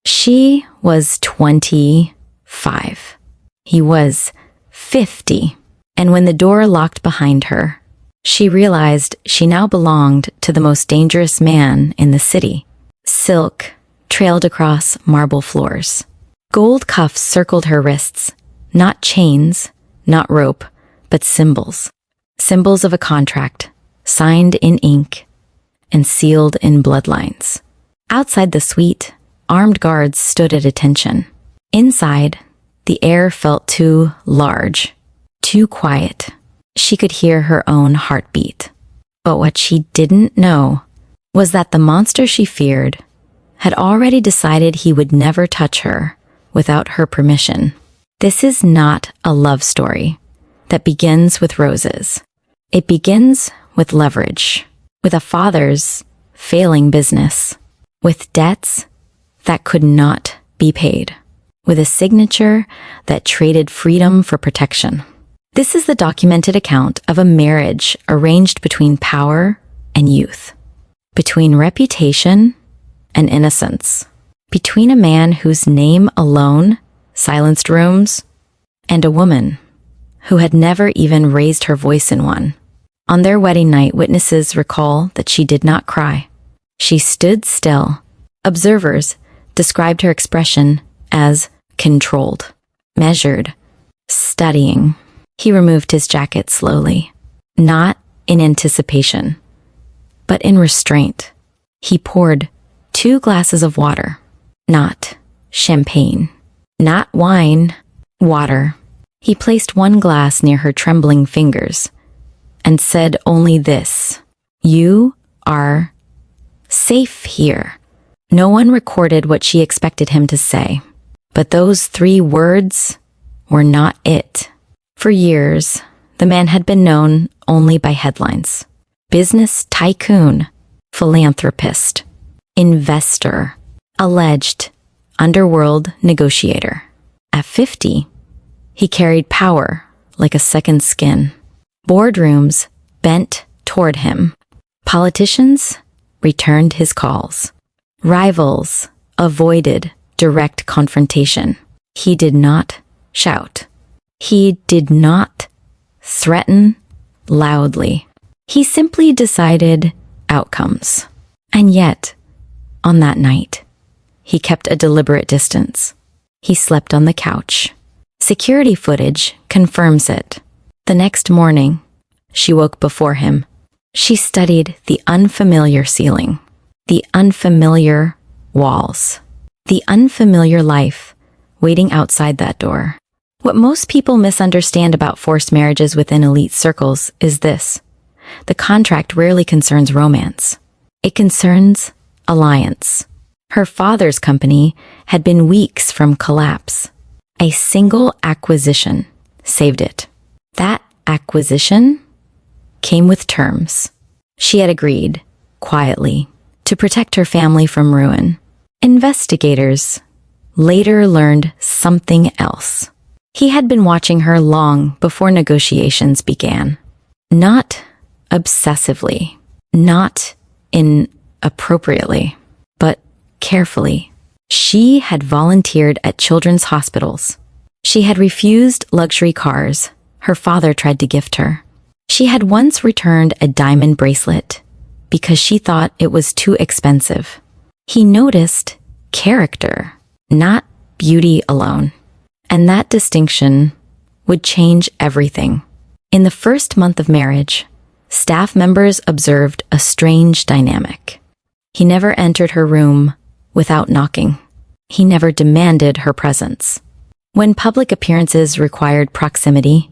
She was 25. He was 50. And when the door locked behind her, she realized she now belonged to the most dangerous man in the city. Silk trailed across marble floors. Gold cuffs circled her wrists, not chains, not rope, but symbols. Symbols of a contract, signed in ink and sealed in bloodlines. Outside the suite, armed guards stood at attention. Inside, the air felt too large, too quiet. She could hear her own heartbeat. But what she didn't know was that the monster she feared had already decided he would never touch her without her permission. This is not a love story that begins with roses. It begins with leverage, with a father's failing business, with debts that could not be paid, with a signature that traded freedom for protection. This is the documented account of a marriage arranged between power and youth, between reputation and innocence, between a man whose name alone silenced rooms and a woman who had never even raised her voice in one. On their wedding night, witnesses recall that she did not cry. She stood still. Observers described her expression as controlled, measured, studying. He removed his jacket slowly, not in anticipation, but in restraint. He poured 2 glasses of water, not champagne, not wine, water. He placed 1 glass near her trembling fingers and said only this: "You are safe here." No one recorded what she expected him to say, but those 3 words were not it. For years, the man had been known only by headlines: business tycoon, philanthropist, investor, alleged underworld negotiator. At 50, he carried power like a second skin. Boardrooms bent toward him. Politicians returned his calls. Rivals avoided direct confrontation. He did not shout. He did not threaten loudly. He simply decided outcomes. And yet, on that night, he kept a deliberate distance. He slept on the couch. Security footage confirms it. The next morning, she woke before him. She studied the unfamiliar ceiling, the unfamiliar walls, the unfamiliar life waiting outside that door. What most people misunderstand about forced marriages within elite circles is this: the contract rarely concerns romance. It concerns alliance. Her father's company had been weeks from collapse. A single acquisition saved it. That acquisition came with terms. She had agreed, quietly, to protect her family from ruin. Investigators later learned something else. He had been watching her long before negotiations began. Not obsessively, not inappropriately, but carefully. She had volunteered at children's hospitals. She had refused luxury cars her father tried to gift her. She had once returned a diamond bracelet because she thought it was too expensive. He noticed character, not beauty alone. And that distinction would change everything. In the first month of marriage, staff members observed a strange dynamic. He never entered her room without knocking. He never demanded her presence. When public appearances required proximity,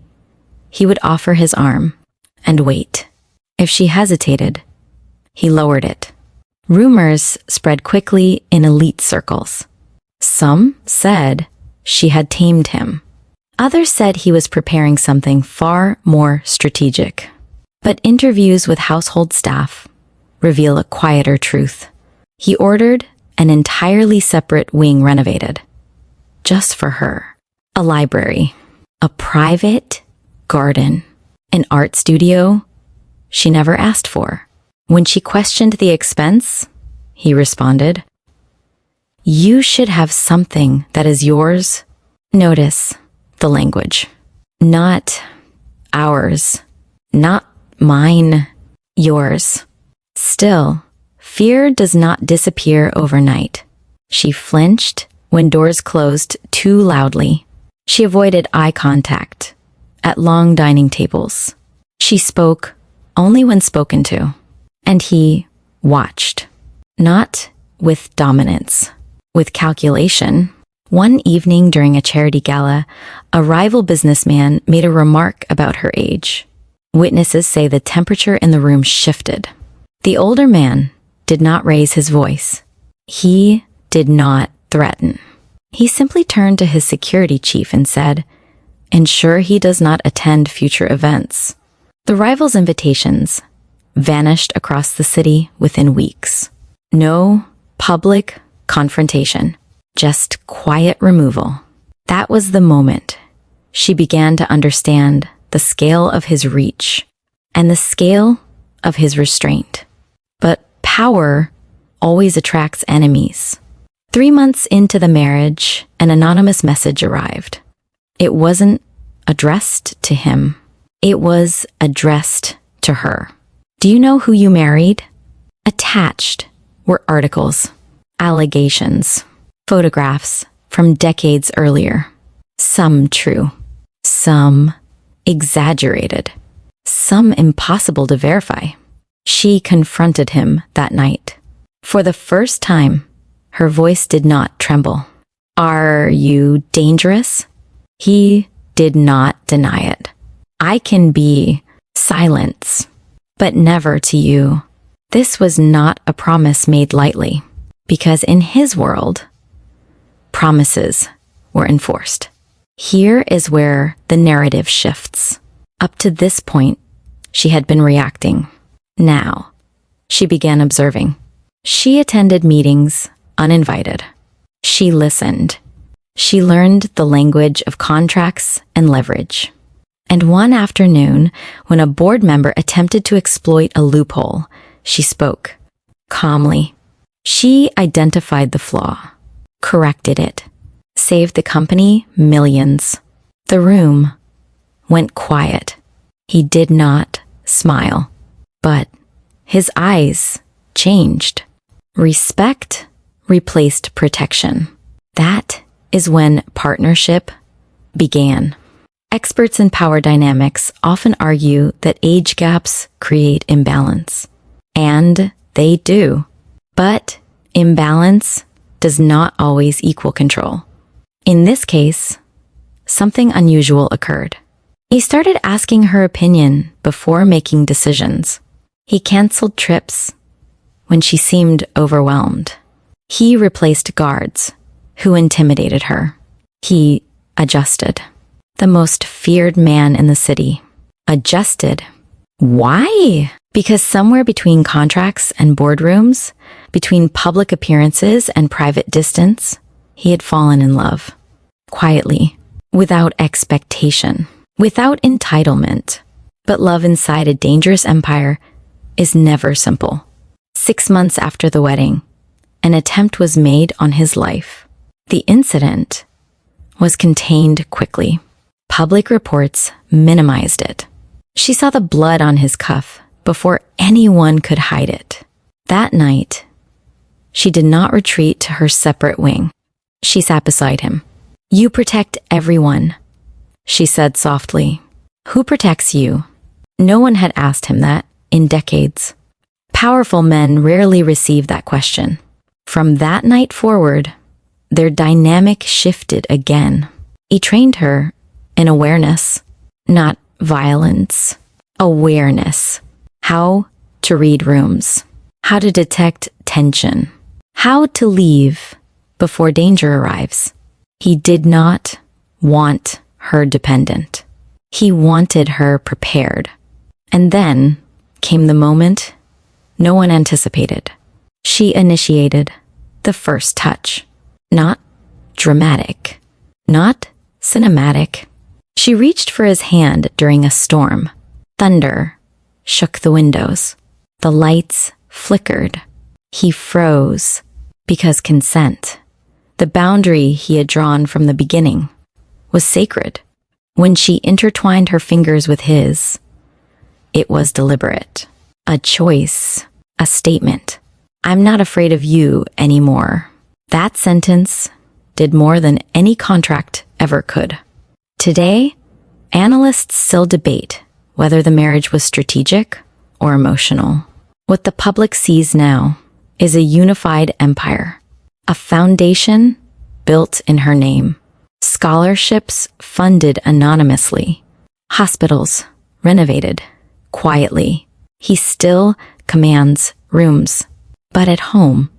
he would offer his arm and wait. If she hesitated, he lowered it. Rumors spread quickly in elite circles. Some said she had tamed him. Others said he was preparing something far more strategic. But interviews with household staff reveal a quieter truth. He ordered an entirely separate wing renovated, just for her. A library, a private garden, an art studio she never asked for. When she questioned the expense, he responded, You should have something that is yours. Notice the language. Not ours. Not mine. Yours. Still, fear does not disappear overnight. She flinched when doors closed too loudly. She avoided eye contact at long dining tables. She spoke only when spoken to. And he watched. Not with dominance, with calculation. One evening during a charity gala, a rival businessman made a remark about her age. Witnesses say the temperature in the room shifted. The older man did not raise his voice. He did not threaten. He simply turned to his security chief and said, "Ensure he does not attend future events." The rival's invitations vanished across the city within weeks. No public confrontation, just quiet removal. That was the moment she began to understand the scale of his reach and the scale of his restraint. But power always attracts enemies. 3 months into the marriage, an anonymous message arrived. It wasn't addressed to him. It was addressed to her. "Do you know who you married?" Attached were articles, allegations, photographs from decades earlier. Some true, some exaggerated, some impossible to verify. She confronted him that night. For the first time, her voice did not tremble. "Are you dangerous?" He did not deny it. "I can be silence, but never to you." This was not a promise made lightly, because in his world, promises were enforced. Here is where the narrative shifts. Up to this point, she had been reacting. Now, she began observing. She attended meetings uninvited. She listened. She learned the language of contracts and leverage. And one afternoon, when a board member attempted to exploit a loophole, she spoke calmly. She identified the flaw, corrected it, saved the company millions. The room went quiet. He did not smile, but his eyes changed. Respect replaced protection. That is when partnership began. Experts in power dynamics often argue that age gaps create imbalance. And they do. But imbalance does not always equal control. In this case, something unusual occurred. He started asking her opinion before making decisions. He canceled trips when she seemed overwhelmed. He replaced guards who intimidated her. He adjusted. The most feared man in the city adjusted. Why? Because somewhere between contracts and boardrooms, between public appearances and private distance, he had fallen in love. Quietly, without expectation, without entitlement. But love inside a dangerous empire is never simple. 6 months after the wedding, an attempt was made on his life. The incident was contained quickly. Public reports minimized it. She saw the blood on his cuff before anyone could hide it. That night, she did not retreat to her separate wing. She sat beside him. "You protect everyone," she said softly. "Who protects you?" No one had asked him that in decades. Powerful men rarely receive that question. From that night forward, their dynamic shifted again. He trained her in awareness, not violence. Awareness. How to read rooms. How to detect tension. How to leave before danger arrives. He did not want her dependent. He wanted her prepared. And then came the moment no one anticipated. She initiated the first touch. Not dramatic. Not cinematic. She reached for his hand during a storm. Thunder shook the windows. The lights flickered. He froze because consent The boundary he had drawn from the beginning was sacred. When she intertwined her fingers with his, it was deliberate. A choice, a statement. I'm not afraid of you anymore. That sentence did more than any contract ever could. Today, analysts still debate whether the marriage was strategic or emotional. What the public sees now is a unified empire, a foundation built in her name, scholarships funded anonymously, hospitals renovated quietly. He still commands rooms, but at home,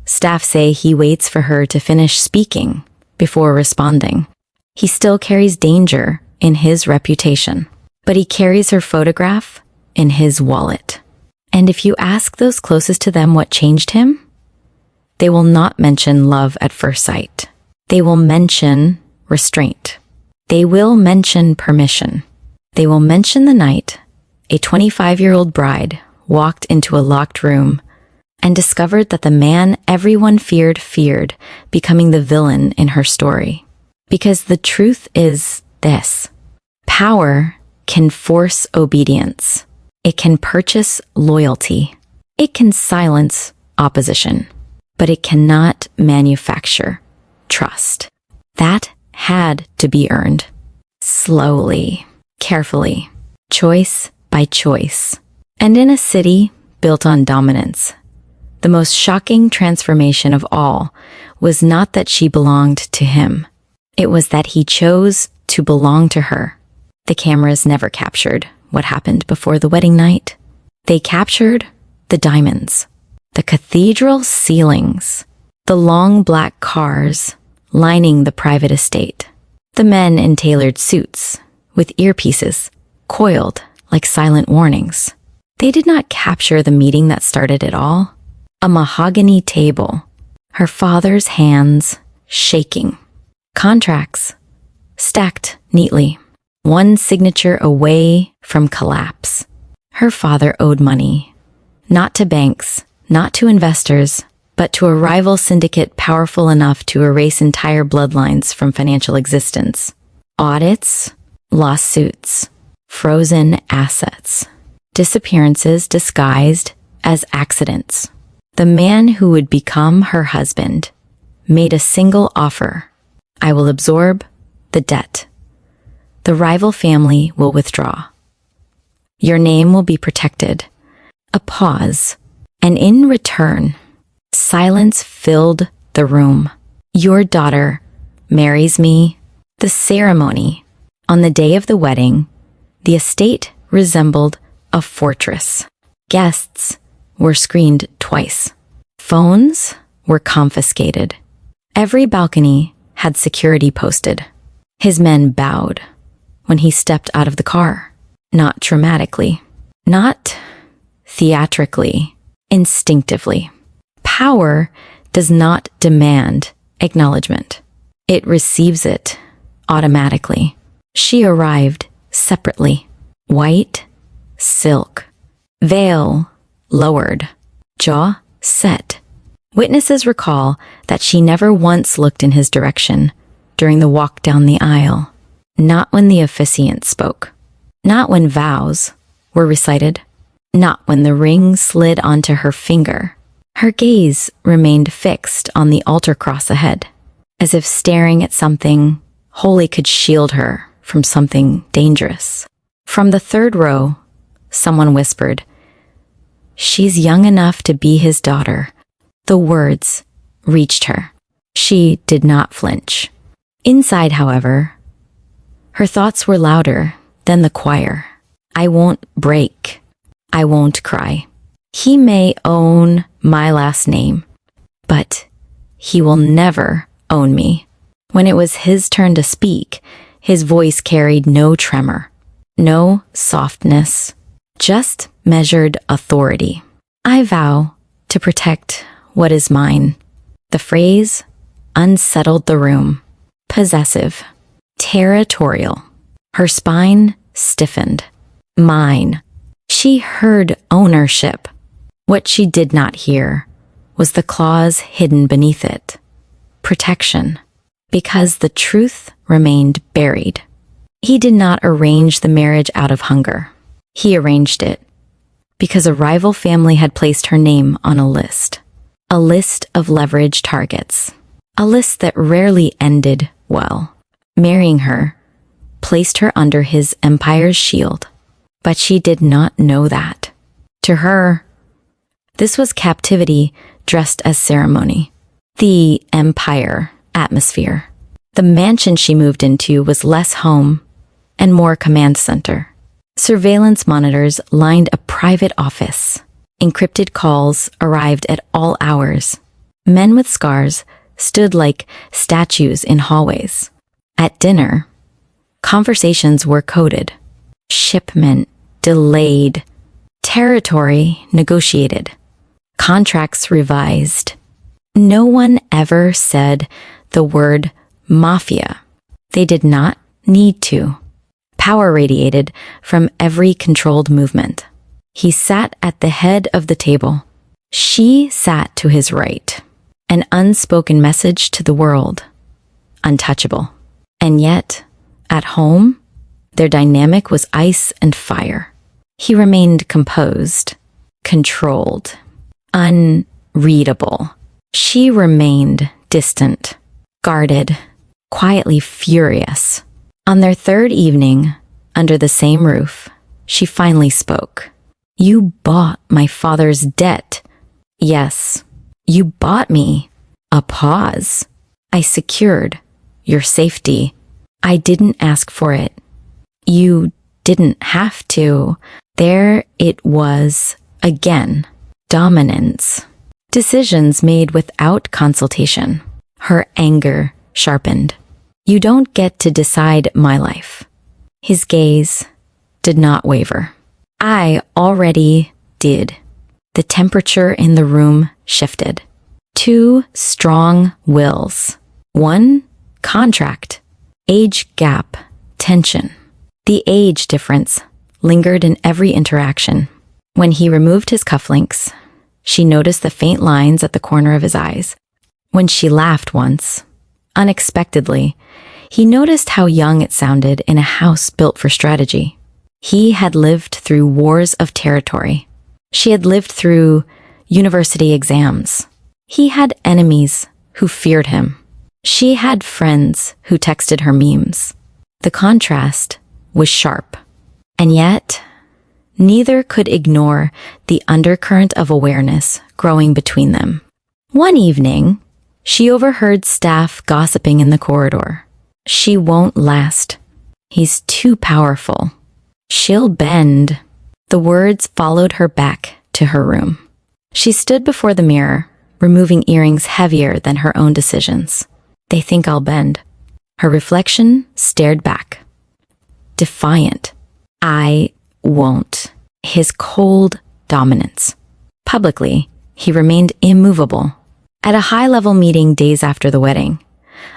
staff say he waits for her to finish speaking before responding. He still carries danger in his reputation, but he carries her photograph in his wallet. And if you ask those closest to them what changed him, they will not mention love at first sight. They will mention restraint. They will mention permission. They will mention the night a 25-year-old bride walked into a locked room and discovered that the man everyone feared becoming the villain in her story. Because the truth is this: power can force obedience. It can purchase loyalty. It can silence opposition, but it cannot manufacture trust. That had to be earned. Slowly, carefully, choice by choice. And in a city built on dominance, the most shocking transformation of all was not that she belonged to him. It was that he chose to belong to her. The cameras never captured what happened before the wedding night. They captured the diamonds, the cathedral ceilings, the long black cars lining the private estate, the men in tailored suits with earpieces coiled like silent warnings. They did not capture the meeting that started it all. A mahogany table, her father's hands shaking, contracts stacked neatly, one signature away from collapse. Her father owed money, not to banks, not to investors, but to a rival syndicate powerful enough to erase entire bloodlines from financial existence. Audits, lawsuits, frozen assets, disappearances disguised as accidents. The man who would become her husband made a single offer: I will absorb the debt. The rival family will withdraw. Your name will be protected. A pause, and in return, silence filled the room. Your daughter marries me. The ceremony. On the day of the wedding, the estate resembled a fortress. Guests were screened twice. Phones were confiscated. Every balcony had security posted. His men bowed when he stepped out of the car. Not dramatically, not theatrically, instinctively. Power does not demand acknowledgement. It receives it automatically. She arrived separately. White silk, veil lowered, jaw set. Witnesses recall that she never once looked in his direction during the walk down the aisle. Not when the officiant spoke. Not when vows were recited. Not when the ring slid onto her finger. Her gaze remained fixed on the altar cross ahead, as if staring at something holy could shield her from something dangerous. From the third row, someone whispered, "She's young enough to be his daughter." The words reached her. She did not flinch. Inside, however, her thoughts were louder than the choir. I won't break. I won't cry. He may own my last name, but he will never own me. When it was his turn to speak, his voice carried no tremor, no softness, just measured authority. I vow to protect what is mine. The phrase unsettled the room. Possessive, territorial. Her spine stiffened. Mine. She heard ownership. What she did not hear was the clause hidden beneath it. protection, because the truth remained buried. He did not arrange the marriage out of hunger. He arranged it because a rival family had placed her name on a list of leverage targets, a list that rarely ended well. Marrying her placed her under his empire's shield, but she did not know that. To her, this was captivity dressed as ceremony. The empire atmosphere. The mansion she moved into was less home and more command center. Surveillance monitors lined a private office. Encrypted calls arrived at all hours. Men with scars stood like statues in hallways. At dinner, conversations were coded. Shipment delayed. Territory negotiated. Contracts revised. No one ever said the word Mafia. They did not need to. Power radiated from every controlled movement. He sat at the head of the table. She sat to his right. An unspoken message to the world. Untouchable. And yet, at home, their dynamic was ice and fire. He remained composed, controlled, unreadable. She remained distant, guarded, quietly furious. On their third evening, under the same roof, she finally spoke. "You bought my father's debt." "Yes, you bought me." A pause. "I secured your safety. I didn't ask for it. You didn't have to." There it was again. Dominance. Decisions made without consultation. Her anger sharpened. "You don't get to decide my life." His gaze did not waver. "I already did." The temperature in the room shifted. Two strong wills. One contract. Age gap. Tension. The age difference lingered in every interaction. When he removed his cufflinks, she noticed the faint lines at the corner of his eyes. When she laughed once, unexpectedly, he noticed how young it sounded in a house built for strategy. He had lived through wars of territory. She had lived through university exams. He had enemies who feared him. She had friends who texted her memes. The contrast was sharp, and yet neither could ignore the undercurrent of awareness growing between them. One evening, she overheard staff gossiping in the corridor. "She won't last. He's too powerful. She'll bend." The words followed her back to her room. She stood before the mirror, removing earrings heavier than her own decisions. "They think I'll bend." Her reflection stared back. Defiant. "I won't." His cold dominance. Publicly, he remained immovable. At a high-level meeting days after the wedding,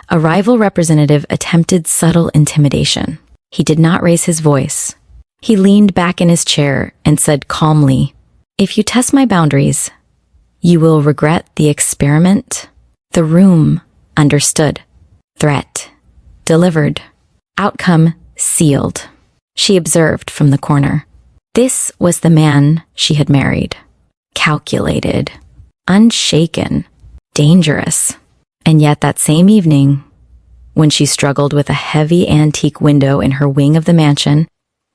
a rival representative attempted subtle intimidation. He did not raise his voice. He leaned back in his chair and said calmly, "If you test my boundaries, you will regret the experiment." The room understood. Threat delivered. Outcome sealed. She observed from the corner. This was the man she had married. Calculated, unshaken, dangerous. And yet that same evening, when she struggled with a heavy antique window in her wing of the mansion,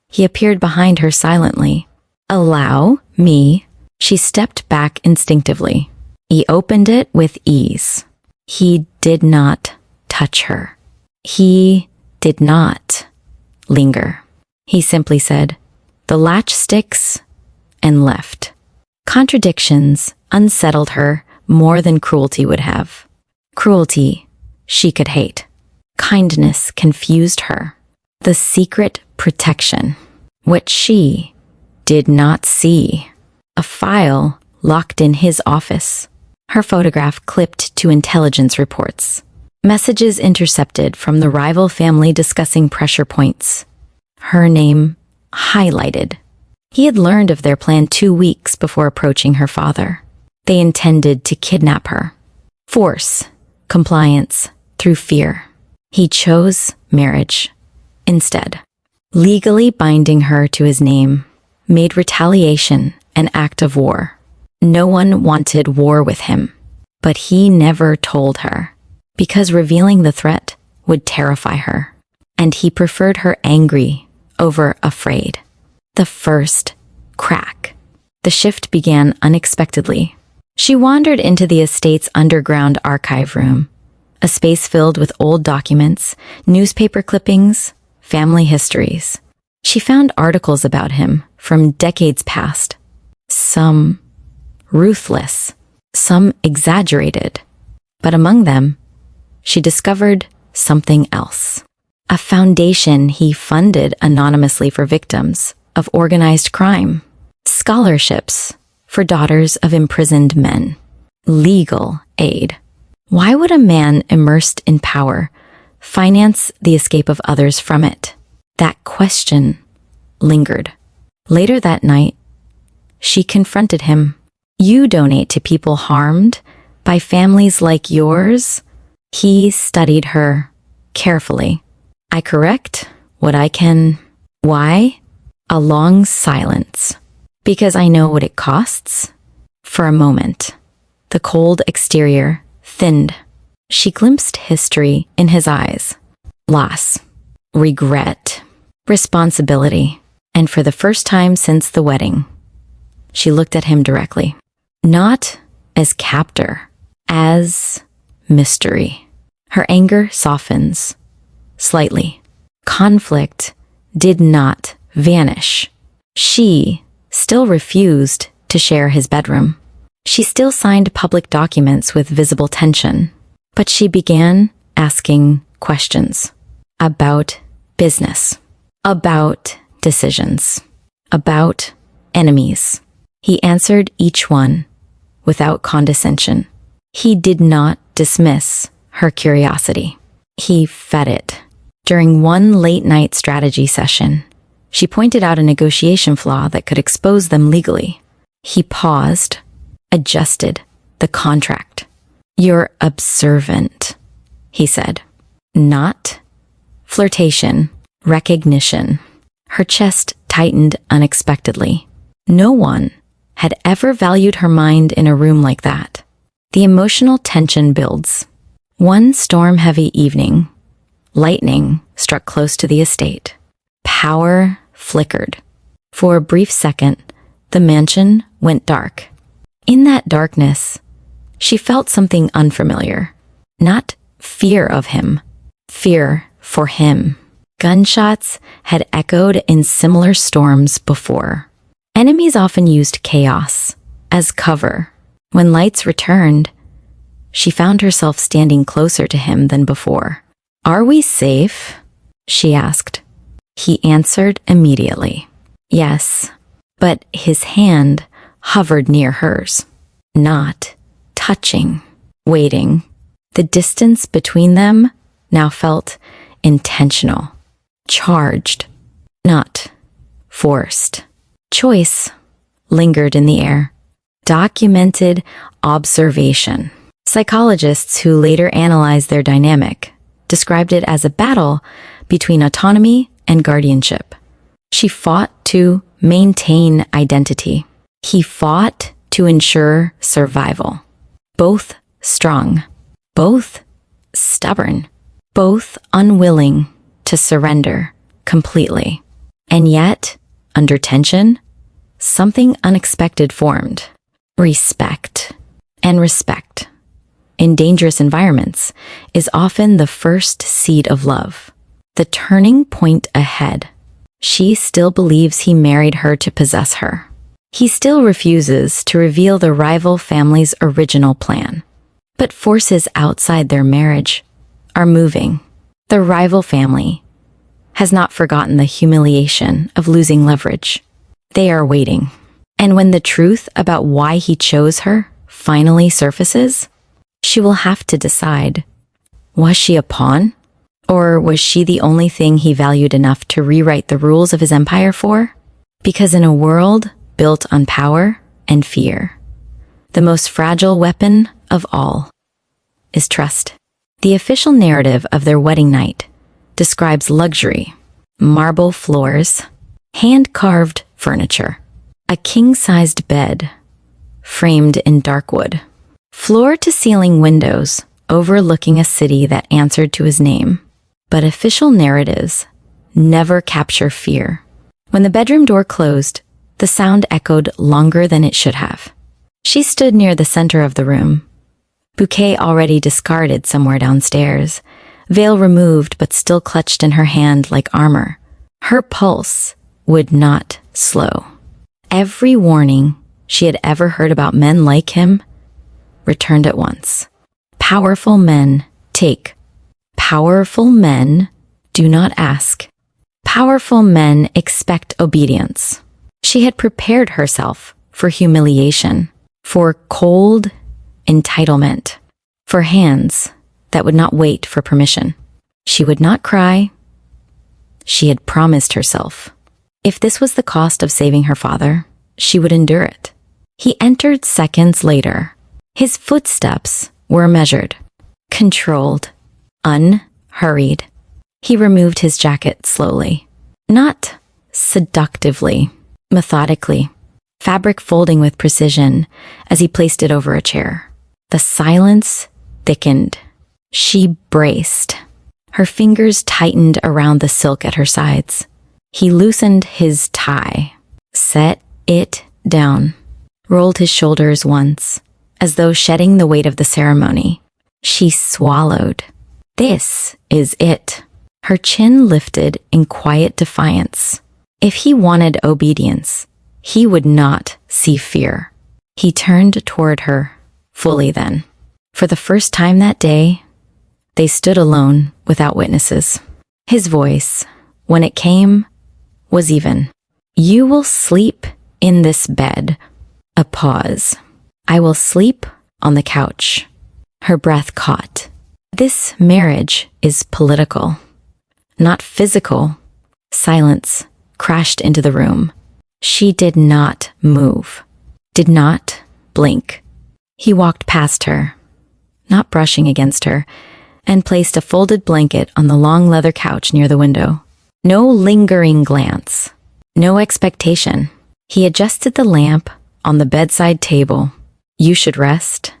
he appeared behind her silently. "Allow me." She stepped back instinctively. He opened it with ease. He did not touch her. He did not linger. He simply said, "The latch sticks," and left. Contradictions unsettled her more than cruelty would have. Cruelty she could hate. Kindness confused her. The secret protection, which she did not see. A file locked in his office. Her photograph clipped to intelligence reports. Messages intercepted from the rival family discussing pressure points. Her name highlighted. He had learned of their plan 2 weeks before approaching her father. They intended to kidnap her. Force compliance through fear. He chose marriage instead. Legally binding her to his name made retaliation an act of war. No one wanted war with him, but he never told her, because revealing the threat would terrify her, and he preferred her angry over afraid. The first crack. The shift began unexpectedly. She wandered into the estate's underground archive room, a space filled with old documents, newspaper clippings, family histories. She found articles about him from decades past, some ruthless, some exaggerated, but among them, she discovered something else. A foundation he funded anonymously for victims of organized crime, scholarships for daughters of imprisoned men, legal aid. Why would a man immersed in power finance the escape of others from it? That question lingered. Later that night, she confronted him. You donate to people harmed by families like yours? He studied her carefully. I correct what I can. Why? A long silence. Because I know what it costs. For a moment, the cold exterior thinned. She glimpsed history in his eyes. Loss, regret, responsibility. And for the first time since the wedding, she looked at him directly. Not as captor, as mystery. Her anger softens slightly. Conflict did not vanish. She still refused to share his bedroom. She still signed public documents with visible tension, but she began asking questions about business, about decisions, about enemies. He answered each one without condescension. He did not dismiss her curiosity. He fed it. During one late-night strategy session, she pointed out a negotiation flaw that could expose them legally. He paused, adjusted the contract. You're observant, he said. Not flirtation, recognition. Her chest tightened unexpectedly. No one had ever valued her mind in a room like that. The emotional tension builds. One storm-heavy evening, lightning struck close to the estate. Power flickered. For a brief second, the mansion went dark. In that darkness, she felt something unfamiliar. Not fear of him, fear for him. Gunshots had echoed in similar storms before. Enemies often used chaos as cover. When lights returned, she found herself standing closer to him than before. Are we safe? She asked. He answered immediately. Yes, but his hand hovered near hers, not touching, waiting. The distance between them now felt intentional, charged, not forced. Choice lingered in the air. Documented observation. Psychologists who later analyzed their dynamic described it as a battle between autonomy and guardianship. She fought to maintain identity. He fought to ensure survival. Both strong, both stubborn, both unwilling to surrender completely. And yet, under tension, something unexpected formed. Respect. And respect, in dangerous environments, is often the first seed of love. The turning point ahead. She still believes he married her to possess her. He still refuses to reveal the rival family's original plan. But forces outside their marriage are moving. The rival family has not forgotten the humiliation of losing leverage. They are waiting. And when the truth about why he chose her finally surfaces, she will have to decide, was she a pawn? Or was she the only thing he valued enough to rewrite the rules of his empire for? Because in a world built on power and fear, the most fragile weapon of all is trust. The official narrative of their wedding night describes luxury, marble floors, hand-carved furniture, a king-sized bed framed in dark wood, floor-to-ceiling windows overlooking a city that answered to his name. But official narratives never capture fear. When the bedroom door closed, the sound echoed longer than it should have. She stood near the center of the room, bouquet already discarded somewhere downstairs, veil removed but still clutched in her hand like armor. Her pulse would not slow. Every warning she had ever heard about men like him returned at once. Powerful men take. Powerful men do not ask. Powerful men expect obedience. She had prepared herself for humiliation, for cold entitlement, for hands that would not wait for permission. She would not cry. She had promised herself. If this was the cost of saving her father, she would endure it. He entered seconds later. His footsteps were measured, controlled, unhurried. He removed his jacket slowly, not seductively, methodically, fabric folding with precision as he placed it over a chair. The silence thickened. She braced. Her fingers tightened around the silk at her sides. He loosened his tie, set it down, rolled his shoulders once, as though shedding the weight of the ceremony. She swallowed. This is it. Her chin lifted in quiet defiance. If he wanted obedience, he would not see fear. He turned toward her, fully then. For the first time that day, they stood alone without witnesses. His voice, when it came, was even. You will sleep in this bed. A pause. I will sleep on the couch. Her breath caught. This marriage is political, not physical. Silence crashed into the room. She did not move, did not blink. He walked past her, not brushing against her, and placed a folded blanket on the long leather couch near the window. No lingering glance, no expectation. He adjusted the lamp on the bedside table. You should rest.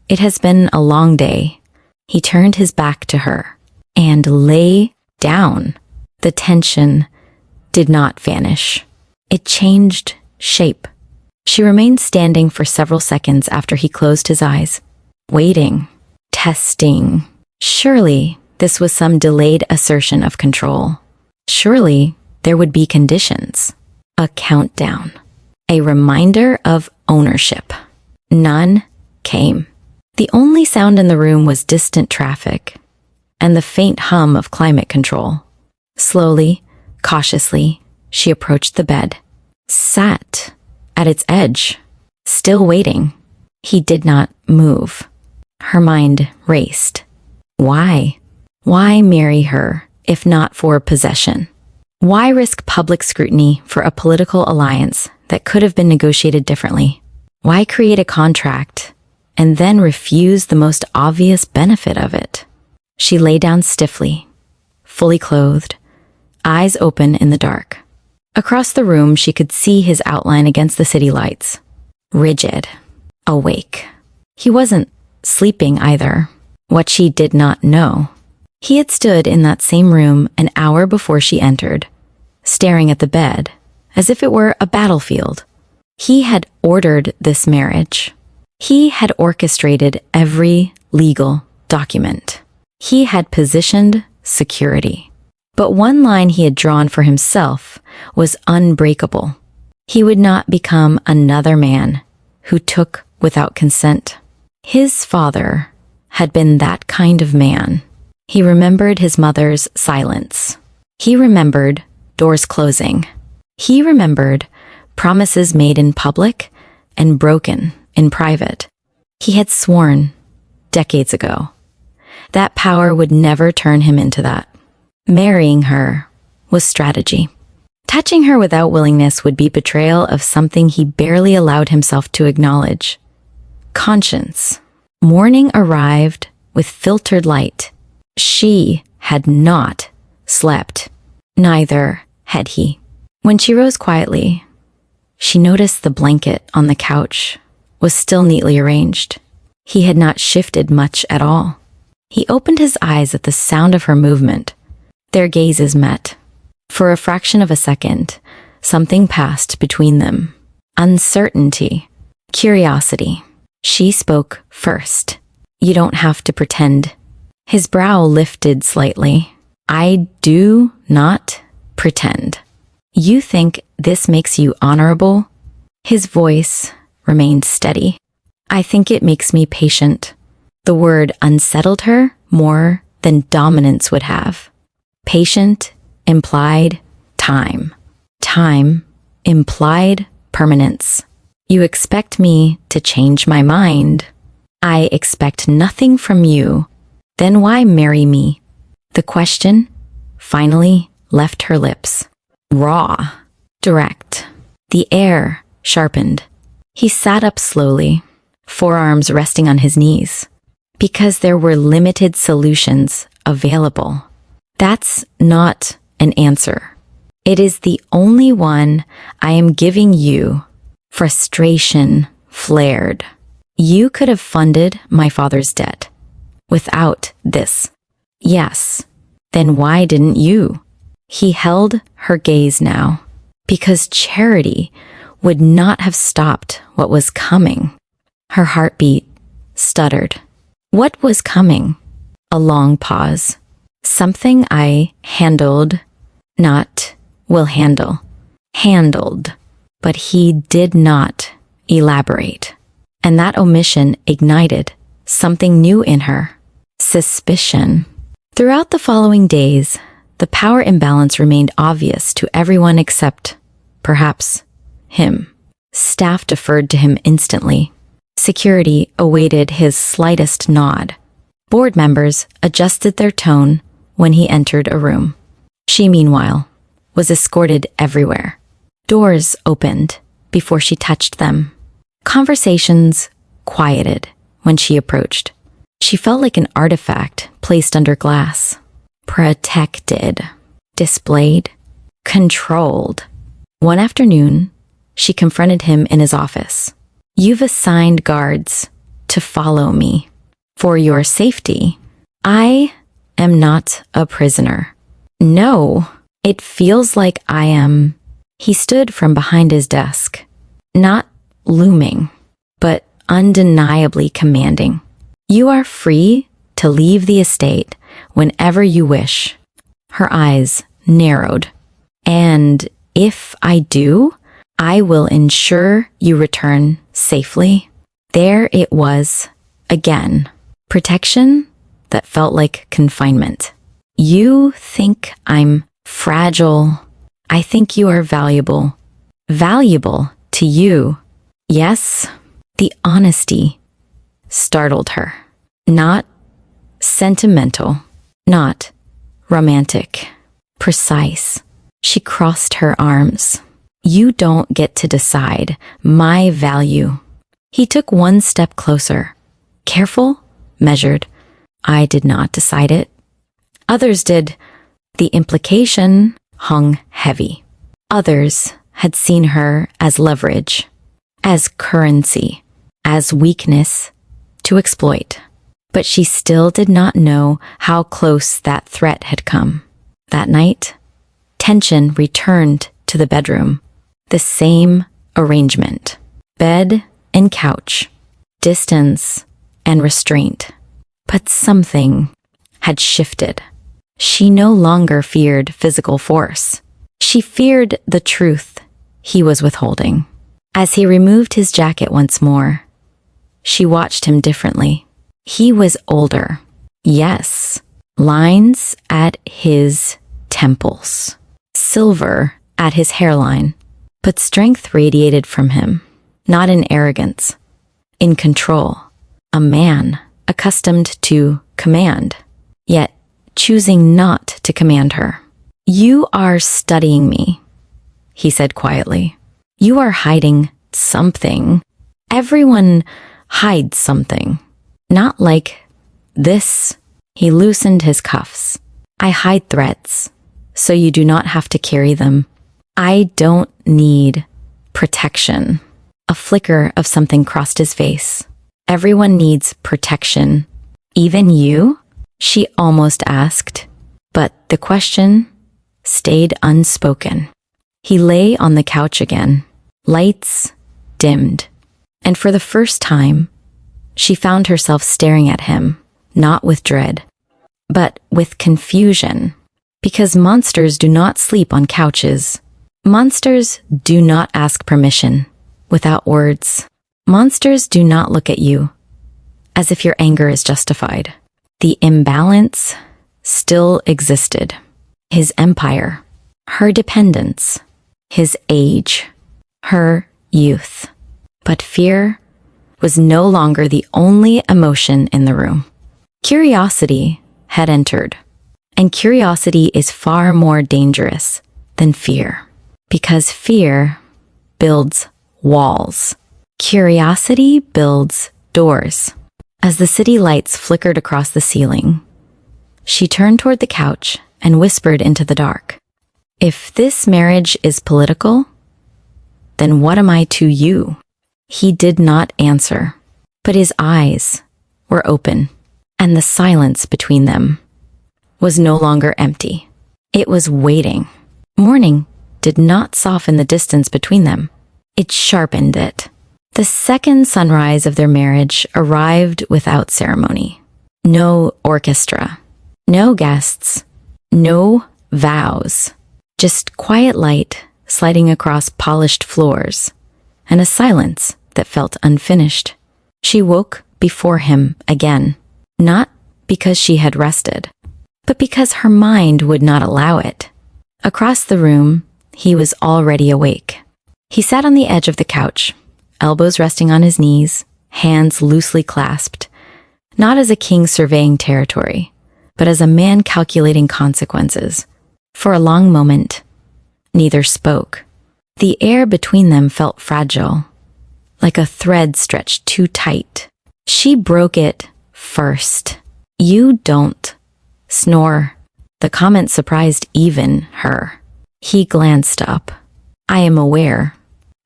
It has been a long day. He turned his back to her and lay down. The tension did not vanish. It changed shape. She remained standing for several seconds after he closed his eyes, waiting, testing. Surely this was some delayed assertion of control. Surely there would be conditions. A countdown. A reminder of ownership. None came. The only sound in the room was distant traffic and the faint hum of climate control. Slowly, cautiously, she approached the bed, sat at its edge, still waiting. He did not move. Her mind raced. Why? Why marry her if not for possession? Why risk public scrutiny for a political alliance that could have been negotiated differently? Why create a contract and then refuse the most obvious benefit of it? She lay down stiffly, fully clothed, eyes open in the dark. Across the room, she could see his outline against the city lights. Rigid, awake. He wasn't sleeping either. What she did not know. He had stood in that same room an hour before she entered, staring at the bed as if it were a battlefield. He had ordered this marriage. He had orchestrated every legal document. He had positioned security. But one line he had drawn for himself was unbreakable. He would not become another man who took without consent. His father had been that kind of man. He remembered his mother's silence. He remembered doors closing. He remembered promises made in public and broken in private. He had sworn, decades ago, that power would never turn him into that. Marrying her was strategy. Touching her without willingness would be betrayal of something he barely allowed himself to acknowledge. Conscience. Morning arrived with filtered light. She had not slept. Neither had he. When she rose quietly, she noticed the blanket on the couch was still neatly arranged. He had not shifted much at all. He opened his eyes at the sound of her movement. Their gazes met. For a fraction of a second, something passed between them. Uncertainty, curiosity. She spoke first. You don't have to pretend. His brow lifted slightly. I do not pretend. You think this makes you honorable? His voice remained steady. I think it makes me patient. The word unsettled her more than dominance would have. Patient implied time. Time implied permanence. You expect me to change my mind. I expect nothing from you. Then why marry me? The question finally left her lips. Raw, direct. The air sharpened. He sat up slowly, forearms resting on his knees. Because there were limited solutions available. That's not an answer. It is the only one I am giving you. Frustration flared. You could have funded my father's debt without this. Yes. Then why didn't you? He held her gaze now, because charity would not have stopped what was coming. Her heartbeat stuttered. What was coming? A long pause. Something I handled, not will handle. Handled. But he did not elaborate. And that omission ignited something new in her. Suspicion. Throughout the following days, the power imbalance remained obvious to everyone except, perhaps, him. Staff deferred to him instantly. Security awaited his slightest nod. Board members adjusted their tone when he entered a room. She, meanwhile, was escorted everywhere. Doors opened before she touched them. Conversations quieted when she approached. She felt like an artifact placed under glass. Protected, displayed, controlled. One afternoon, she confronted him in his office. You've assigned guards to follow me. For your safety, I am not a prisoner. No, it feels like I am. He stood from behind his desk, not looming, but undeniably commanding. You are free to leave the estate whenever you wish. Her eyes narrowed. And if I do, I will ensure you return safely. There it was, again. Protection that felt like confinement. You think I'm fragile. I think you are valuable. Valuable to you. Yes, the honesty startled her. Not sentimental, not romantic, precise. She crossed her arms. You don't get to decide my value. He took one step closer. Careful, measured. I did not decide it. Others did. The implication hung heavy. Others had seen her as leverage, as currency, as weakness to exploit. But she still did not know how close that threat had come. That night, tension returned to the bedroom. The same arrangement. Bed and couch. Distance and restraint. But something had shifted. She no longer feared physical force. She feared the truth he was withholding. As he removed his jacket once more, she watched him differently. He was older. Yes, lines at his temples. Silver at his hairline. But strength radiated from him, not in arrogance, in control. A man accustomed to command, yet choosing not to command her. You are studying me, he said quietly. You are hiding something. Everyone hides something. Not like He loosened his cuffs. I hide threats, so you do not have to carry them. I don't need protection. A flicker of something crossed his face. Everyone needs protection. Even you? She almost asked, but the question stayed unspoken. He lay on the couch again. Lights dimmed, and for the first time, she found herself staring at him, not with dread, but with confusion. Because monsters do not sleep on couches. Monsters do not ask permission without words. Monsters do not look at you as if your anger is justified. The imbalance still existed. His empire, her dependence, his age, her youth. But fear was no longer the only emotion in the room. Curiosity had entered, and curiosity is far more dangerous than fear, because fear builds walls. Curiosity builds doors. As the city lights flickered across the ceiling, she turned toward the couch and whispered into the dark, "If this marriage is political, then what am I to you?" He did not answer, but his eyes were open, and the silence between them was no longer empty. It was waiting. Morning did not soften the distance between them. It sharpened it. The second sunrise of their marriage arrived without ceremony. No orchestra, no guests, no vows, just quiet light sliding across polished floors, and a silence that felt unfinished. She woke before him again, not because she had rested, but because her mind would not allow it. Across the room, he was already awake. He sat on the edge of the couch, elbows resting on his knees, hands loosely clasped, not as a king surveying territory, but as a man calculating consequences. For a long moment, neither spoke. The air between them felt fragile, like a thread stretched too tight. She broke it first. "You don't snore." The comment surprised even her. He glanced up. "I am aware."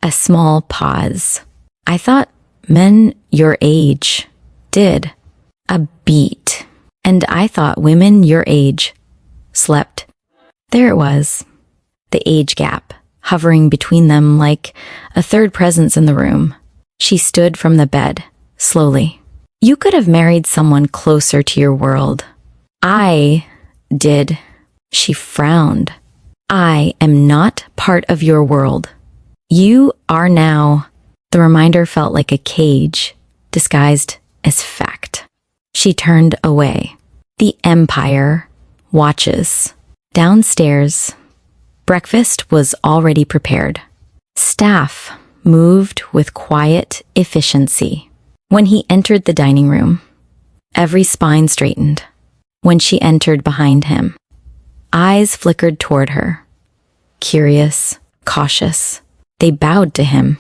A small pause. "I thought men your age did." A beat. "And I thought women your age slept." There it was, the age gap, hovering between them like a third presence in the room. She stood from the bed, slowly. "You could have married someone closer to your world." "I did." She frowned. "I am not part of your world. You are now." The reminder felt like a cage, disguised as fact. She turned away. The Empire watches. Downstairs, breakfast was already prepared. Staff moved with quiet efficiency. When he entered the dining room, every spine straightened. When she entered behind him, eyes flickered toward her. Curious, cautious. They bowed to him.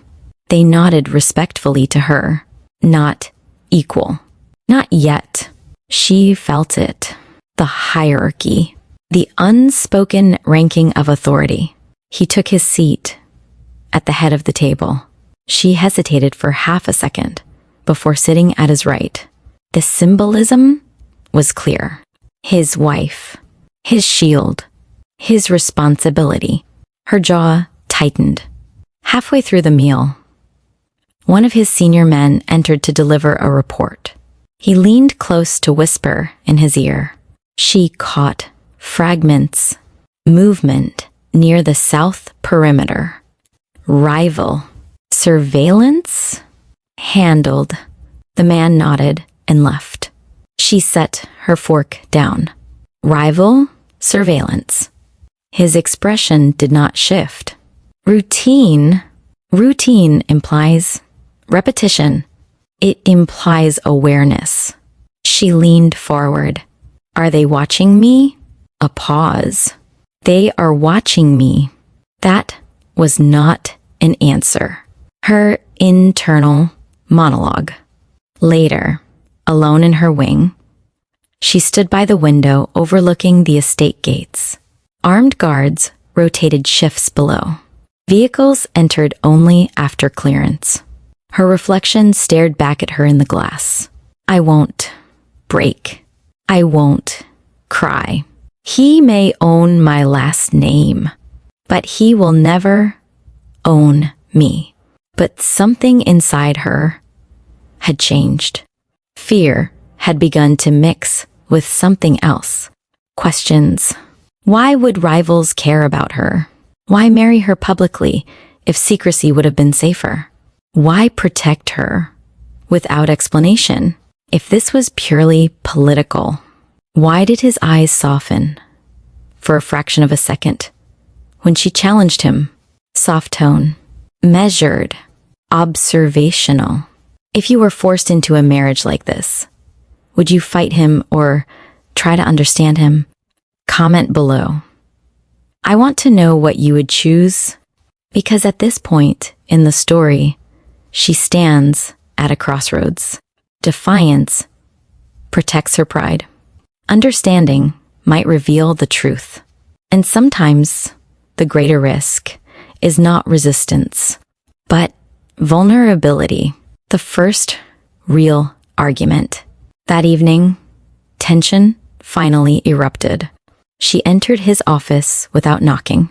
They nodded respectfully to her. Not equal. Not yet. She felt it. The hierarchy. The unspoken ranking of authority. He took his seat at the head of the table. She hesitated for half a second before sitting at his right. The symbolism was clear. His wife, his shield, his responsibility. Her jaw tightened. Halfway through the meal, one of his senior men entered to deliver a report. He leaned close to whisper in his ear. She caught fragments, movement near the south perimeter. Rival. Surveillance? Handled. The man nodded and left. She set her fork down. Rival, surveillance. His expression did not shift. Routine implies repetition. It implies awareness. She leaned forward. Are they watching me? A pause. They are watching me. That was not an answer. Her internal monologue. Later, alone in her wing, She stood by the window overlooking the estate gates. Armed guards rotated shifts below. Vehicles entered only after clearance. Her reflection stared back at her in the glass. I won't break. I won't cry. He may own my last name, but he will never own me. But something inside her had changed. Fear had begun to mix with something else. Questions. Why would rivals care about her? Why marry her publicly if secrecy would have been safer? Why protect her without explanation if this was purely political? Why did his eyes soften for a fraction of a second when she challenged him? Soft tone, measured, observational. If you were forced into a marriage like this, would you fight him or try to understand him? Comment below. I want to know what you would choose, because at this point in the story, she stands at a crossroads. Defiance protects her pride. Understanding might reveal the truth. And sometimes the greater risk is not resistance, but vulnerability. The first real argument. That evening, tension finally erupted. She entered his office without knocking.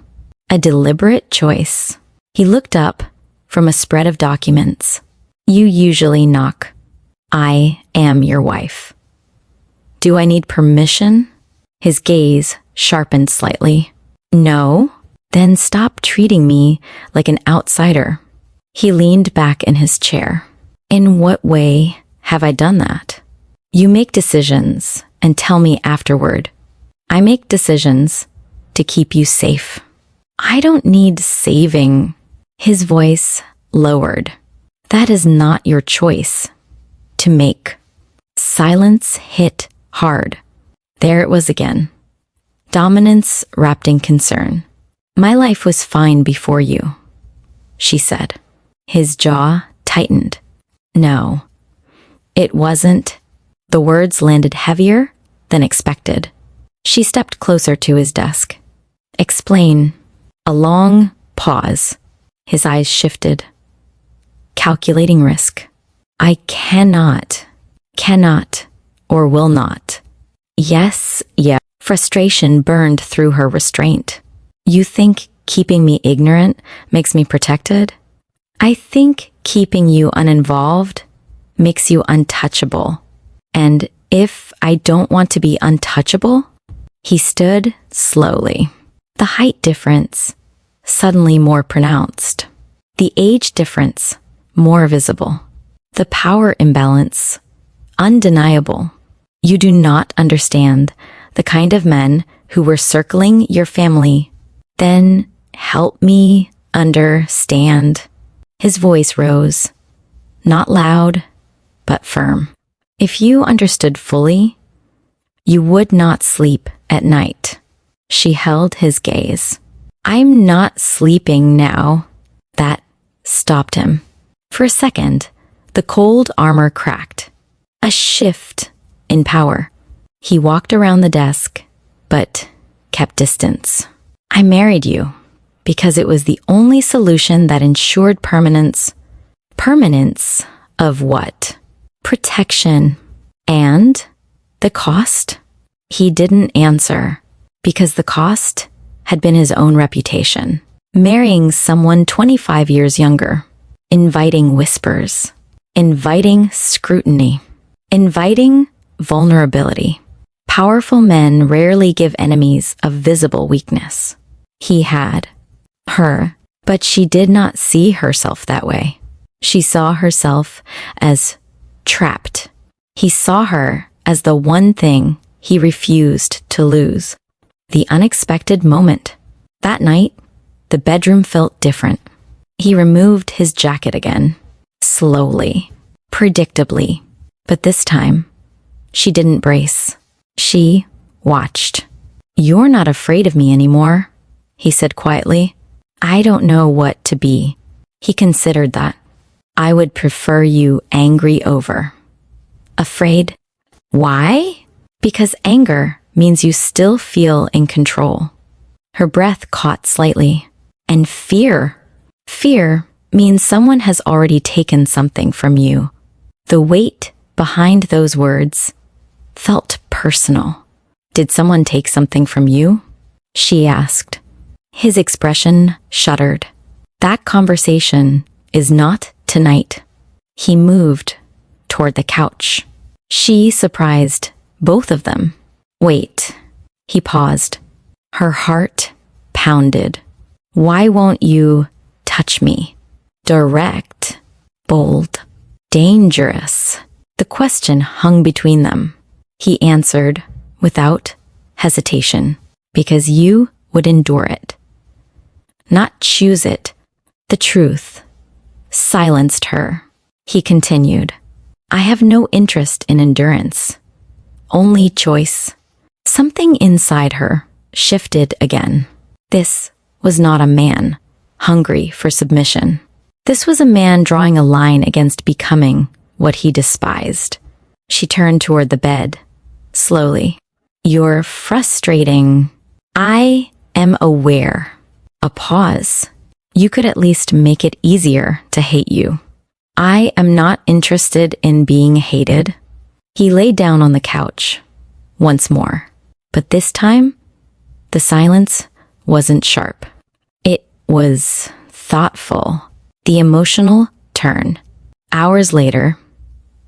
A deliberate choice. He looked up from a spread of documents. You usually knock. I am your wife. Do I need permission? His gaze sharpened slightly. No? Then stop treating me like an outsider. He leaned back in his chair. In what way have I done that? You make decisions and tell me afterward. I make decisions to keep you safe. I don't need saving. His voice lowered. That is not your choice to make. Silence hit hard. There it was again. Dominance wrapped in concern. My life was fine before you, she said. His jaw tightened. No, it wasn't. The words landed heavier than expected. She stepped closer to his desk. Explain. A long pause. His eyes shifted. Calculating risk. I cannot, or will not. Yes. Frustration burned through her restraint. You think keeping me ignorant makes me protected? I think keeping you uninvolved makes you untouchable. And if I don't want to be untouchable? He stood slowly. The height difference suddenly more pronounced. The age difference more visible. The power imbalance undeniable. You do not understand the kind of men who were circling your family. Then help me understand. His voice rose, not loud, but firm. If you understood fully, you would not sleep at night. She held his gaze. I'm not sleeping now. That stopped him. For a second, the cold armor cracked. A shift in power. He walked around the desk, but kept distance. I married you because it was the only solution that ensured permanence. Permanence of what? Protection. And the cost? He didn't answer because the cost had been his own reputation. Marrying someone 25 years younger. Inviting whispers. Inviting scrutiny. Inviting vulnerability. Powerful men rarely give enemies a visible weakness. He had her, but she did not see herself that way. She saw herself as trapped. He saw her as the one thing he refused to lose. The unexpected moment. That night, the bedroom felt different. He removed his jacket again, slowly, predictably. But this time, she didn't brace. She watched. You're not afraid of me anymore, he said quietly. I don't know what to be. He considered that. I would prefer you angry over. Afraid? Why? Because anger means you still feel in control. Her breath caught slightly. And fear. Fear means someone has already taken something from you. The weight behind those words felt personal. Did someone take something from you? She asked. His expression shuddered. That conversation is not tonight. He moved toward the couch. She surprised both of them. Wait. He paused. Her heart pounded. Why won't you touch me? Direct, bold, dangerous. The question hung between them. He answered without hesitation, because you would endure it. Not choose it. The truth silenced her. He continued, I have no interest in endurance, only choice. Something inside her shifted again. This was not a man hungry for submission. This was a man drawing a line against becoming what he despised. She turned toward the bed, slowly. You're frustrating. I am aware. A pause. You could at least make it easier to hate you. I am not interested in being hated. He lay down on the couch once more, but this time the silence wasn't sharp. It was thoughtful. The emotional turn. Hours later,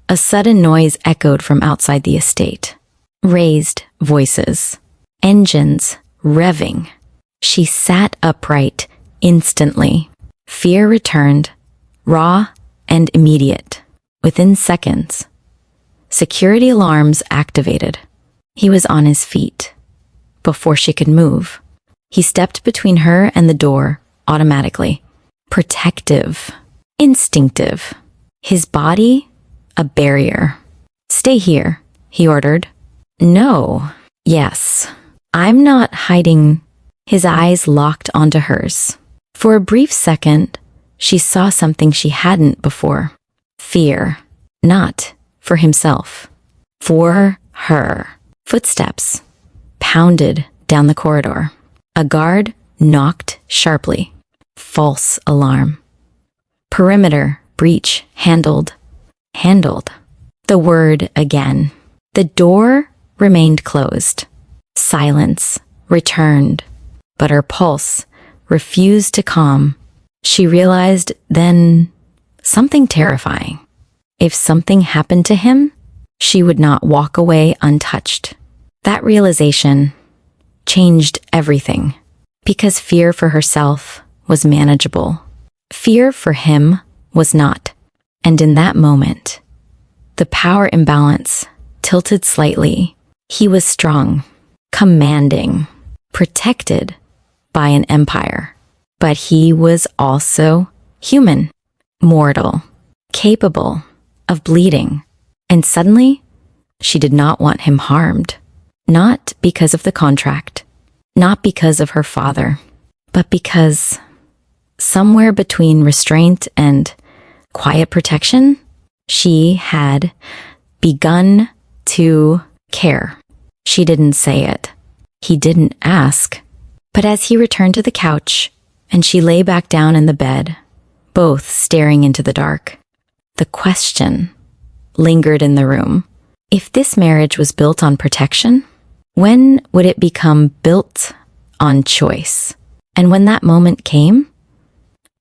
a sudden noise echoed from outside the estate. Raised voices. Engines revving. She sat upright instantly. Fear returned, raw and immediate. Within seconds, security alarms activated. He was on his feet. Before she could move, he stepped between her and the door automatically. Protective, instinctive. His body, a barrier. Stay here, he ordered. No. Yes. I'm not hiding. His eyes locked onto hers. For a brief second, she saw something she hadn't before. Fear. Not for himself. For her. Footsteps pounded down the corridor. A guard knocked sharply. False alarm. Perimeter breach handled. Handled. The word again. The door remained closed. Silence returned, but her pulse refused to calm. She realized then something terrifying. If something happened to him, she would not walk away untouched. That realization changed everything, because fear for herself was manageable. Fear for him was not. And in that moment, the power imbalance tilted slightly. He was strong, commanding, protected by an empire. But he was also human, mortal, capable of bleeding. And suddenly, she did not want him harmed. Not because of the contract, not because of her father, but because somewhere between restraint and quiet protection, she had begun to care. She didn't say it. He didn't ask. But as he returned to the couch and she lay back down in the bed, both staring into the dark, the question lingered in the room. If this marriage was built on protection, when would it become built on choice? And when that moment came,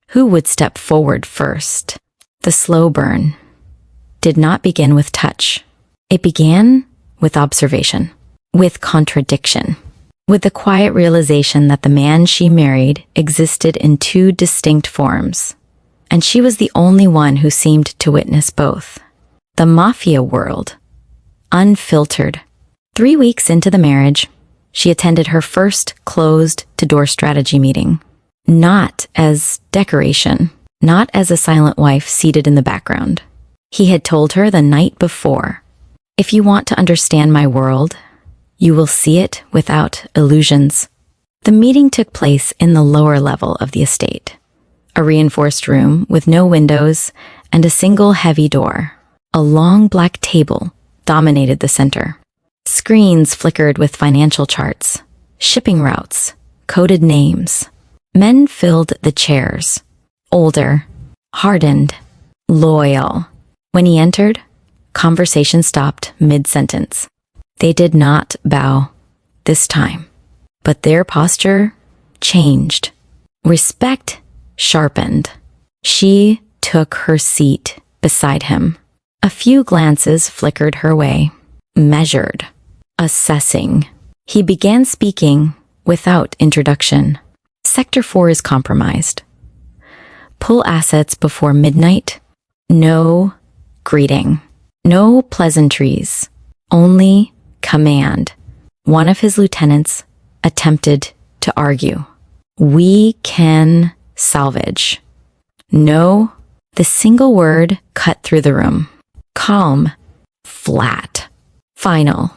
who would step forward first? The slow burn did not begin with touch. It began with observation, with contradiction, with the quiet realization that the man she married existed in two distinct forms, and she was the only one who seemed to witness both. The Mafia world, unfiltered. 3 weeks into the marriage, she attended her first closed-to-door strategy meeting, not as decoration, not as a silent wife seated in the background. He had told her the night before, if you want to understand my world, you will see it without illusions. The meeting took place in the lower level of the estate, a reinforced room with no windows and a single heavy door. A long black table dominated the center. Screens flickered with financial charts, shipping routes, coded names. Men filled the chairs. Older, hardened, loyal. When he entered, conversation stopped mid-sentence. They did not bow this time, but their posture changed. Respect sharpened. She took her seat beside him. A few glances flickered her way, measured, assessing. He began speaking without introduction. Sector 4 is compromised. Pull assets before midnight. No greeting. No pleasantries. Only command. One of his lieutenants attempted to argue. We can salvage. No. The single word cut through the room. Calm. Flat. Final.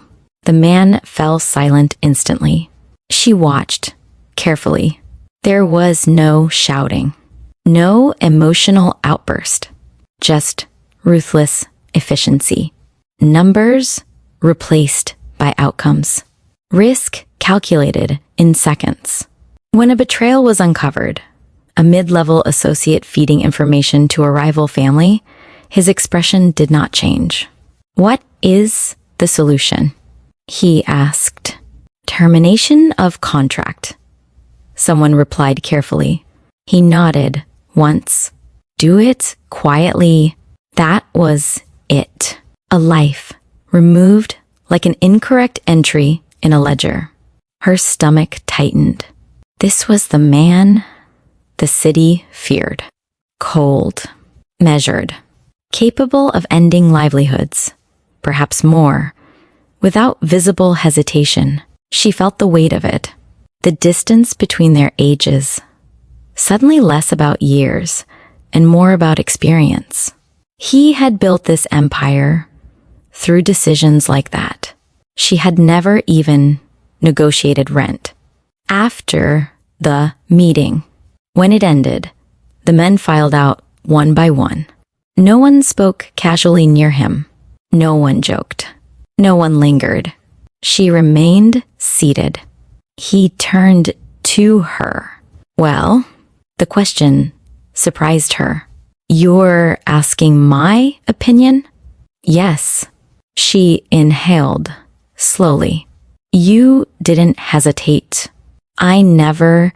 The man fell silent instantly. She watched, carefully. There was no shouting. No emotional outburst. Just ruthless efficiency. Numbers replaced by outcomes. Risk calculated in seconds. When a betrayal was uncovered, a mid-level associate feeding information to a rival family, his expression did not change. What is the solution? He asked. Termination of contract. Someone replied carefully. He nodded once. Do it quietly. That was it. A life removed like an incorrect entry in a ledger. Her stomach tightened. This was the man the city feared. Cold, measured, capable of ending livelihoods, perhaps more. Without visible hesitation, she felt the weight of it, the distance between their ages, suddenly less about years and more about experience. He had built this empire through decisions like that. She had never even negotiated rent. After the meeting, when it ended, the men filed out one by one. No one spoke casually near him. No one joked. No one lingered. She remained seated. He turned to her. Well, the question surprised her. You're asking my opinion? Yes. She inhaled slowly. You didn't hesitate. I never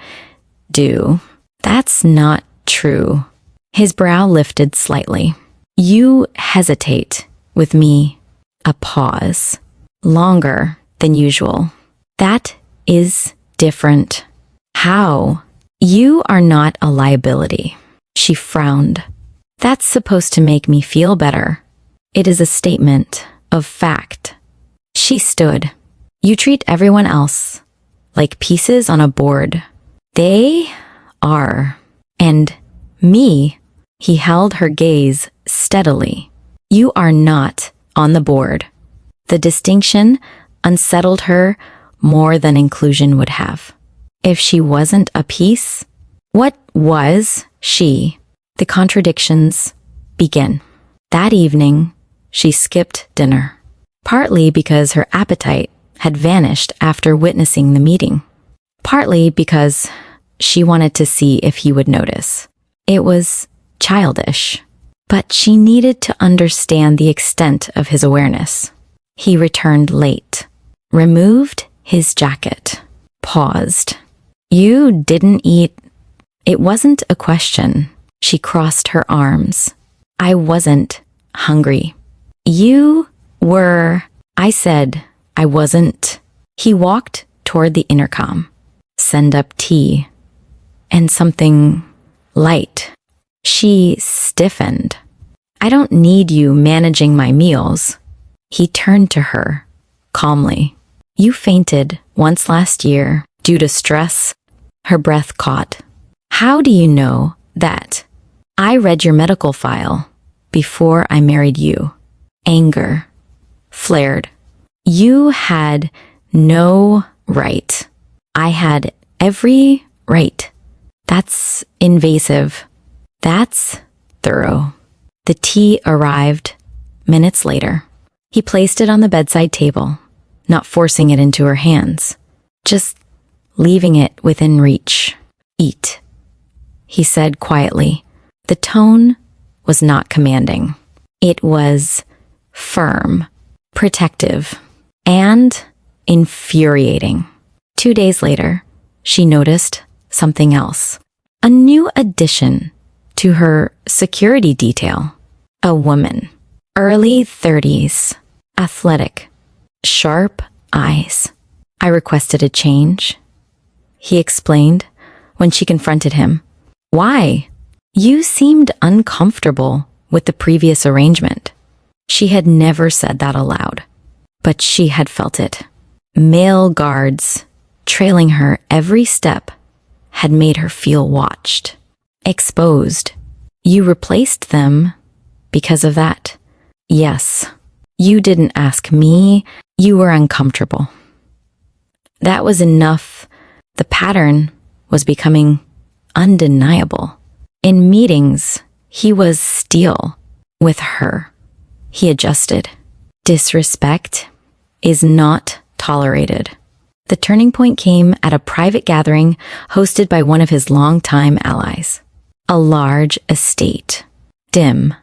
do. That's not true. His brow lifted slightly. You hesitate with me. A pause. Longer than usual. That is different. How? You are not a liability. She frowned. That's supposed to make me feel better. It is a statement of fact. She stood. You treat everyone else like pieces on a board. They are. And me. He held her gaze steadily. You are not on the board. The distinction unsettled her more than inclusion would have. If she wasn't a piece, what was she? The contradictions begin. That evening, she skipped dinner, partly because her appetite had vanished after witnessing the meeting, partly because she wanted to see if he would notice. It was childish, but she needed to understand the extent of his awareness. He returned late, removed his jacket, paused. You didn't eat. It wasn't a question. She crossed her arms. I wasn't hungry. You were. I said I wasn't. He walked toward the intercom. Send up tea. And something light. She stiffened. I don't need you managing my meals. He turned to her, calmly. You fainted once last year due to stress. Her breath caught. How do you know that? I read your medical file before I married you. Anger flared. You had no right. I had every right. That's invasive. That's thorough. The tea arrived minutes later. He placed it on the bedside table, not forcing it into her hands, just leaving it within reach. Eat, he said quietly. The tone was not commanding. It was firm, protective, and infuriating. 2 days later, she noticed something else. A new addition to her security detail. A woman, early 30s, athletic, sharp eyes. I requested a change, he explained when she confronted him. Why? You seemed uncomfortable with the previous arrangement. She had never said that aloud, but she had felt it. Male guards, trailing her every step, had made her feel watched, exposed. You replaced them because of that. Yes, you didn't ask me. You were uncomfortable. That was enough. The pattern was becoming undeniable. In meetings, he was steel. With her, he adjusted. Disrespect is not tolerated. The turning point came at a private gathering hosted by one of his longtime allies. A large estate, dim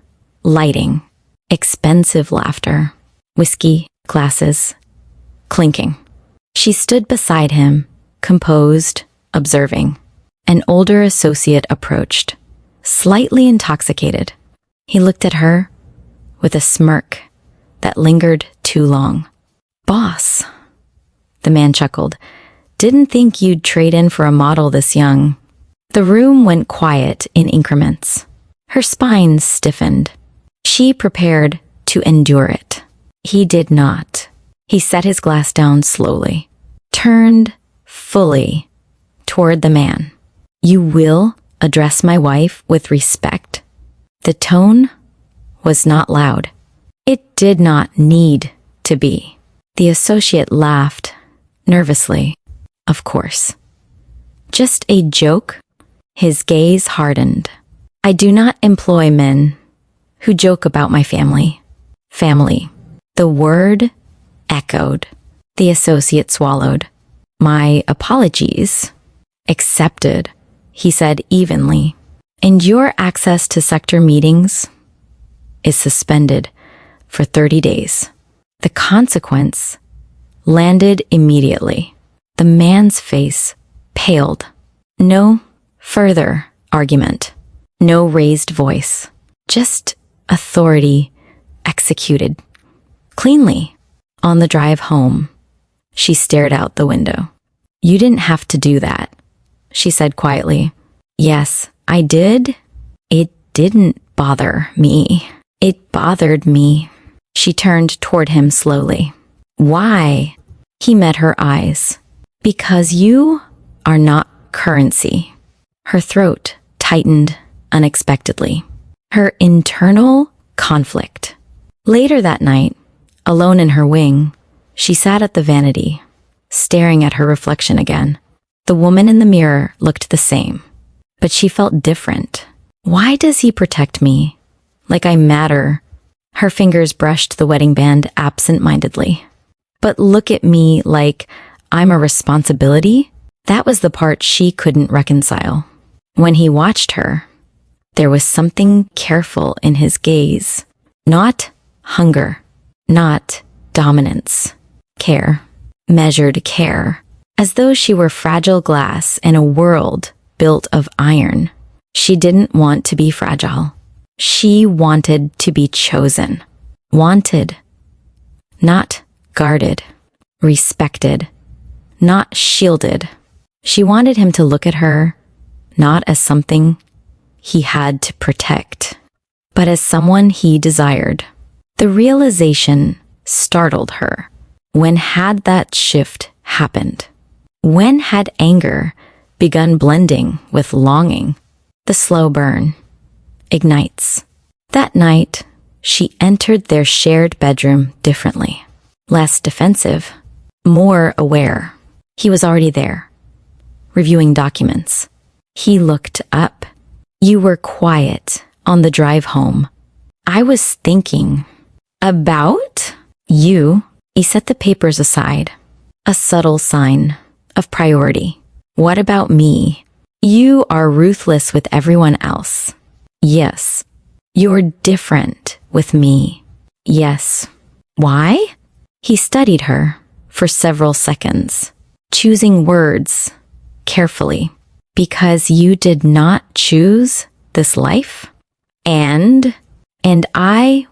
lighting, expensive laughter, whiskey glasses clinking. She stood beside him, composed, observing. An older associate approached, slightly intoxicated. He looked at her with a smirk that lingered too long. Boss, the man chuckled. Didn't think you'd trade in for a model this young. The room went quiet in increments. Her spine stiffened. She prepared to endure it. He did not. He set his glass down slowly, turned fully toward the man. You will address my wife with respect. The tone was not loud. It did not need to be. The associate laughed nervously. Of course. Just a joke? His gaze hardened. I do not employ men who joke about my family. Family. The word echoed. The associate swallowed. My apologies. Accepted, he said evenly. And your access to sector meetings is suspended for 30 days. The consequence landed immediately. The man's face paled. No further argument. No raised voice. Just authority executed. Cleanly. On the drive home, she stared out the window. You didn't have to do that, she said quietly. Yes, I did. It didn't bother me. It bothered me. She turned toward him slowly. Why? He met her eyes. Because you are not currency. Her throat tightened unexpectedly. Her internal conflict. Later that night, alone in her wing, she sat at the vanity, staring at her reflection again. The woman in the mirror looked the same, but she felt different. Why does he protect me? Like I matter. Her fingers brushed the wedding band absent-mindedly. But look at me like I'm a responsibility? That was the part she couldn't reconcile. When he watched her, there was something careful in his gaze. Not hunger, not dominance. Care, measured care, as though she were fragile glass in a world built of iron. She didn't want to be fragile. She wanted to be chosen. Wanted, not guarded. Respected, not shielded. She wanted him to look at her, not as something he had to protect, but as someone he desired. The realization startled her. When had that shift happened? When had anger begun blending with longing? The slow burn ignites. That night, she entered their shared bedroom differently. Less defensive, more aware. He was already there, reviewing documents. He looked up. You were quiet on the drive home. I was thinking about you. He set the papers aside, a subtle sign of priority. What about me? You are ruthless with everyone else. Yes. You're different with me. Yes. Why? He studied her for several seconds, choosing words carefully. Because you did not choose this life? And I